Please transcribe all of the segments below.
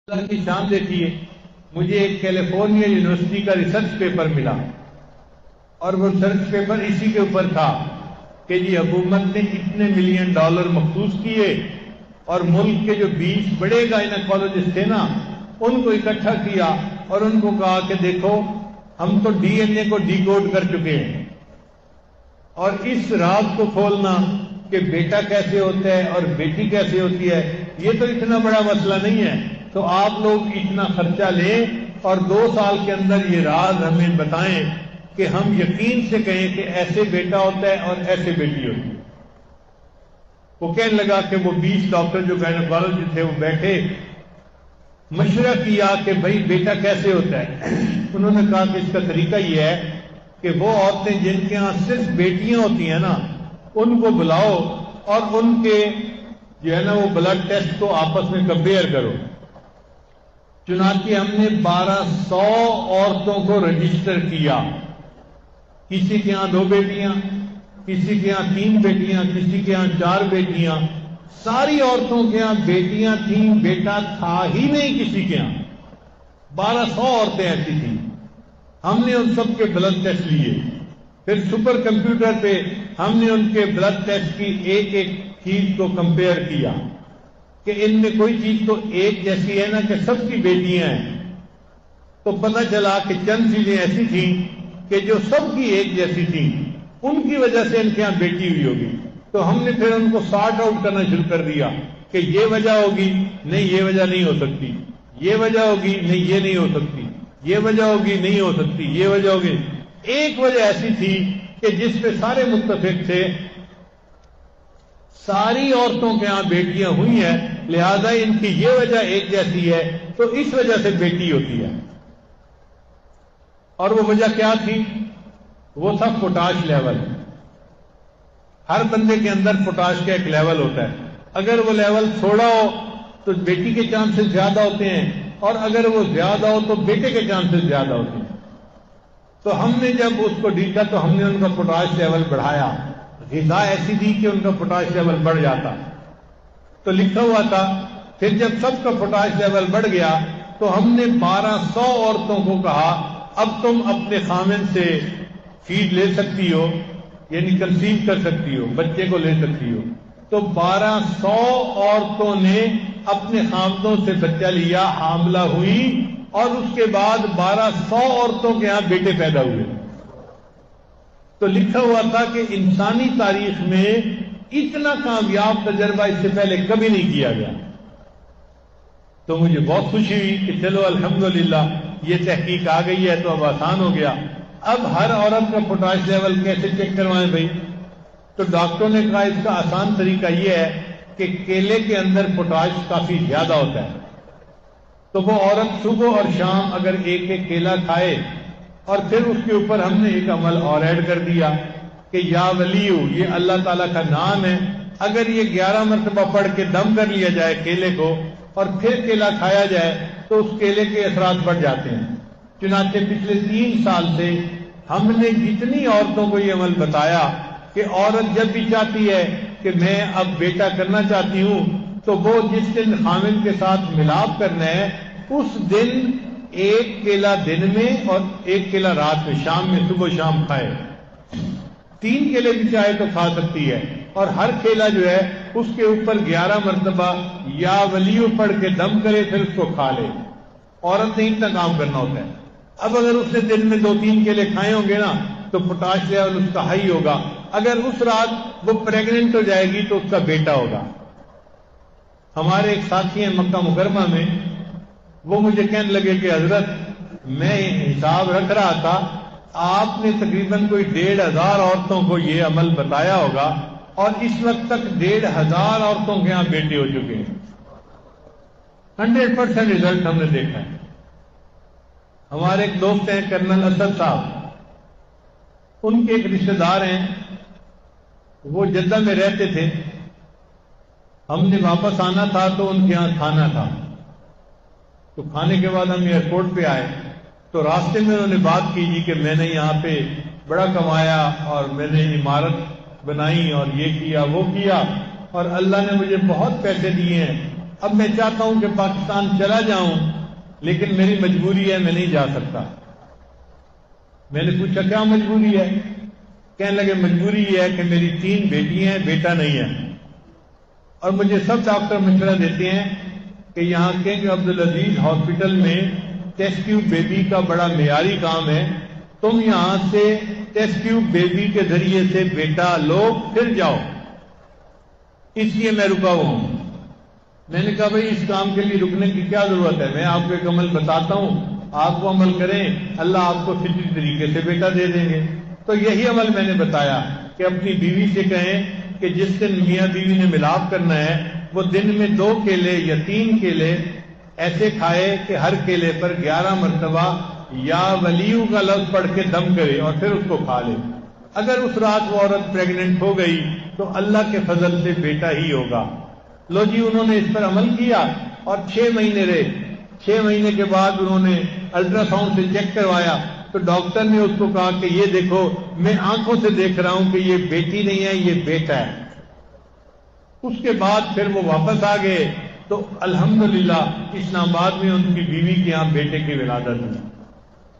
اللہ کی شان دیکھیے، مجھے ایک کیلیفورنیا یونیورسٹی کا ریسرچ پیپر ملا اور وہ ریسرچ پیپر اسی کے اوپر تھا کہ جی حکومت نے اتنے ملین ڈالر مخصوص کیے اور ملک کے جو 20 بڑے گائنیکالوجسٹ تھے نا ان کو اکٹھا کیا اور ان کو کہا کہ دیکھو ہم تو ڈی این اے کو ڈی کوڈ کر چکے ہیں اور اس راز کو کھولنا کہ بیٹا کیسے ہوتا ہے اور بیٹی کیسے ہوتی ہے یہ تو اتنا بڑا مسئلہ نہیں ہے، تو آپ لوگ اتنا خرچہ لیں اور 2 سال کے اندر یہ راز ہمیں بتائیں کہ ہم یقین سے کہیں کہ ایسے بیٹا ہوتا ہے اور ایسے بیٹی ہوتی ہے۔ وہ کہنے لگا کہ وہ 20 ڈاکٹر جو گائنیکالوجسٹ تھے وہ بیٹھے، مشورہ کیا کہ بھائی بیٹا کیسے ہوتا ہے۔ انہوں نے کہا کہ اس کا طریقہ یہ ہے کہ وہ عورتیں جن کے ہاں صرف بیٹیاں ہوتی ہیں نا ان کو بلاؤ اور ان کے جو ہے نا وہ بلڈ ٹیسٹ کو آپس میں کمپیئر کرو۔ چنانچہ ہم نے 1200 عورتوں کو رجسٹر کیا، کسی کے ہاں 2 بیٹیاں، کسی کے ہاں 3 بیٹیاں، کسی کے ہاں 4 بیٹیاں، ساری عورتوں کے ہاں بیٹیاں تھیں، بیٹا تھا ہی نہیں کسی کے ہاں۔ 1200 عورتیں ایسی تھیں۔ ہم نے ان سب کے بلڈ ٹیسٹ لیے، پھر سپر کمپیوٹر پہ ہم نے ان کے بلڈ ٹیسٹ کی ایک ایک چیز کو کمپیئر کیا کہ ان میں کوئی چیز تو ایک جیسی ہے نا کہ سب کی بیٹیاں ہیں، تو پتہ چلا کہ چند چیزیں ایسی تھیں کہ جو سب کی ایک جیسی تھیں، ان کی وجہ سے ان کے یہاں بیٹی ہوئی ہوگی۔ تو ہم نے پھر ان کو سارٹ آؤٹ کرنا شروع کر دیا کہ یہ وجہ ہوگی، نہیں یہ وجہ نہیں ہو سکتی، یہ وجہ ہوگی، نہیں یہ نہیں ہو سکتی، یہ وجہ ہوگی، نہیں ہو سکتی، یہ وجہ ہوگی۔ ایک وجہ ایسی تھی کہ جس پہ سارے متفق تھے، ساری عورتوں کے ہاں بیٹیاں ہوئی ہیں، لہذا ان کی یہ وجہ ایک جیسی ہے تو اس وجہ سے بیٹی ہوتی ہے۔ اور وہ وجہ کیا تھی؟ وہ تھا پوٹاش لیول۔ ہر بندے کے اندر پوٹاش کا ایک لیول ہوتا ہے، اگر وہ لیول تھوڑا ہو تو بیٹی کے چانسز زیادہ ہوتے ہیں اور اگر وہ زیادہ ہو تو بیٹے کے چانسز زیادہ ہوتے ہیں۔ تو ہم نے جب اس کو دیکھا تو ہم نے ان کا پوٹاش لیول بڑھایا، غذا ایسی دی کہ ان کا پوٹاش لیول بڑھ جاتا۔ تو لکھا ہوا تھا پھر جب سب کا پوٹاش لیول بڑھ گیا تو ہم نے 1200 عورتوں کو کہا اب تم اپنے خامن سے فیڈ لے سکتی ہو، یعنی کنسیو کر سکتی ہو، بچے کو لے سکتی ہو۔ تو 1200 عورتوں نے اپنے خامدوں سے بچہ لیا، حاملہ ہوئی اور اس کے بعد 1200 عورتوں کے ہاں بیٹے پیدا ہوئے۔ تو لکھا ہوا تھا کہ انسانی تاریخ میں اتنا کامیاب تجربہ اس سے پہلے کبھی نہیں کیا گیا۔ تو مجھے بہت خوشی ہوئی کہ چلو الحمدللہ یہ تحقیق آ گئی ہے تو اب آسان ہو گیا۔ اب ہر عورت کا پوٹاش لیول کیسے چیک کروائیں بھائی؟ تو ڈاکٹروں نے کہا اس کا آسان طریقہ یہ ہے کہ کیلے کے اندر پوٹاش کافی زیادہ ہوتا ہے، تو وہ عورت صبح اور شام اگر ایک ایک کیلا کھائے، اور پھر اس کے اوپر ہم نے ایک عمل اور ایڈ کر دیا کہ یا ولیو، یہ اللہ تعالیٰ کا نام ہے، اگر یہ 11 مرتبہ پڑھ کے دم کر لیا جائے کیلے کو اور پھر کیلا کھایا جائے تو اس کیلے کے اثرات بڑھ جاتے ہیں۔ چنانچہ پچھلے 3 سال سے ہم نے جتنی عورتوں کو یہ عمل بتایا کہ عورت جب بھی چاہتی ہے کہ میں اب بیٹا کرنا چاہتی ہوں تو وہ جس دن خامن کے ساتھ ملاپ کرنا ہے اس دن 1 کیلا دن میں اور 1 کیلا رات میں، شام میں، صبح شام کھائے۔ 3 کیلے بھی چاہے تو کھا سکتی ہے، اور ہر کیلا جو ہے اس کے اوپر 11 مرتبہ یا ولیو پڑھ کے دم کرے پھر اس کو کھا لے۔ عورت نے اتنا کام کرنا ہوتا ہے۔ اب اگر اس نے دن میں 2-3 کیلے کھائے ہوں گے نا تو پوٹاش لیول اس کا ہائی ہوگا، اگر اس رات وہ پریگننٹ ہو جائے گی تو اس کا بیٹا ہوگا۔ ہمارے ایک ساتھی ہیں مکہ مکرمہ میں، وہ مجھے کہنے لگے کہ حضرت میں حساب رکھ رہا تھا، آپ نے تقریباً کوئی 1500 عورتوں کو یہ عمل بتایا ہوگا اور اس وقت تک 1500 عورتوں کے ہاں بیٹے ہو چکے ہیں۔ 100% رزلٹ ہم نے دیکھا ہے۔ ہمارے ایک دوست ہیں کرنل اسد صاحب، ان کے ایک رشتہ دار ہیں، وہ جدہ میں رہتے تھے، ہم نے واپس آنا تھا تو ان کے ہاں کھانا تھا، تو کھانے کے بعد ہم ایئرپورٹ پہ آئے تو راستے میں انہوں نے بات کی جی کہ میں نے یہاں پہ بڑا کمایا اور میں نے عمارت بنائی اور یہ کیا وہ کیا اور اللہ نے مجھے بہت پیسے دیے ہیں، اب میں چاہتا ہوں کہ پاکستان چلا جاؤں، لیکن میری مجبوری ہے، میں نہیں جا سکتا۔ میں نے پوچھا کیا مجبوری ہے؟ کہنے لگے مجبوری یہ ہے کہ میری 3 بیٹیاں ہیں، بیٹا نہیں ہے، اور مجھے سب ڈاکٹر مشورہ دیتے ہیں کہ یہاں کنگ عبدالعزیز ہاسپٹل میں ٹیسٹ ٹیوب بیبی کا بڑا معیاری کام ہے، تم یہاں سے ٹیسٹ ٹیوب بیبی کے ذریعے سے بیٹا لو پھر جاؤ، اس لیے میں رکا ہوا ہوں۔ میں نے کہا بھائی اس کام کے لیے رکنے کی کیا ضرورت ہے؟ میں آپ کو ایک عمل بتاتا ہوں، آپ کو عمل کریں، اللہ آپ کو فطری طریقے سے بیٹا دے دیں گے۔ تو یہی عمل میں نے بتایا کہ اپنی بیوی سے کہیں کہ جس دن میاں بیوی نے ملاپ کرنا ہے وہ دن میں 2 کیلے یا 3 کیلے ایسے کھائے کہ ہر کیلے پر 11 مرتبہ یا ولیو کا لفظ پڑھ کے دم کرے اور پھر اس کو کھا لے۔ اگر اس رات وہ عورت پریگننٹ ہو گئی تو اللہ کے فضل سے بیٹا ہی ہوگا۔ لو جی، انہوں نے اس پر عمل کیا اور 6 مہینے رہے۔ 6 مہینے کے بعد انہوں نے الٹرا ساؤنڈ سے چیک کروایا تو ڈاکٹر نے اس کو کہا کہ یہ دیکھو میں آنکھوں سے دیکھ رہا ہوں کہ یہ بیٹی نہیں ہے، یہ بیٹا ہے۔ اس کے بعد پھر وہ واپس آ گئے تو الحمدللہ اسلام آباد میں ان کی بیوی کے یہاں بیٹے کی ولادت ہوئی۔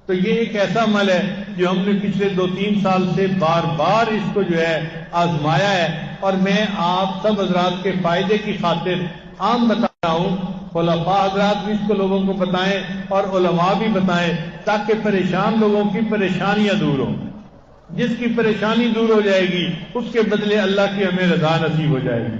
تو یہ ایک ایسا عمل ہے جو ہم نے پچھلے 2-3 سال سے بار بار اس کو جو ہے آزمایا ہے، اور میں آپ سب حضرات کے فائدے کی خاطر عام بتا رہا ہوں، خلفاء حضرات بھی اس کو لوگوں کو بتائیں اور علماء بھی بتائیں تاکہ پریشان لوگوں کی پریشانیاں دور ہوں۔ جس کی پریشانی دور ہو جائے گی اس کے بدلے اللہ کی ہمیں رضا نصیب ہو جائے گی،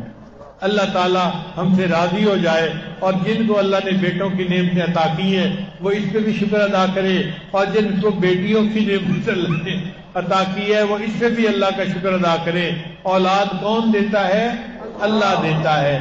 اللہ تعالی ہم سے راضی ہو جائے، اور جن کو اللہ نے بیٹوں کی نعمتیں عطا کی ہیں وہ اس پہ بھی شکر ادا کرے، اور جن کو بیٹیوں کی نعمت اللہ نے عطا کی ہے وہ اس پہ بھی اللہ کا شکر ادا کرے۔ اولاد کون دیتا ہے؟ اللہ دیتا ہے۔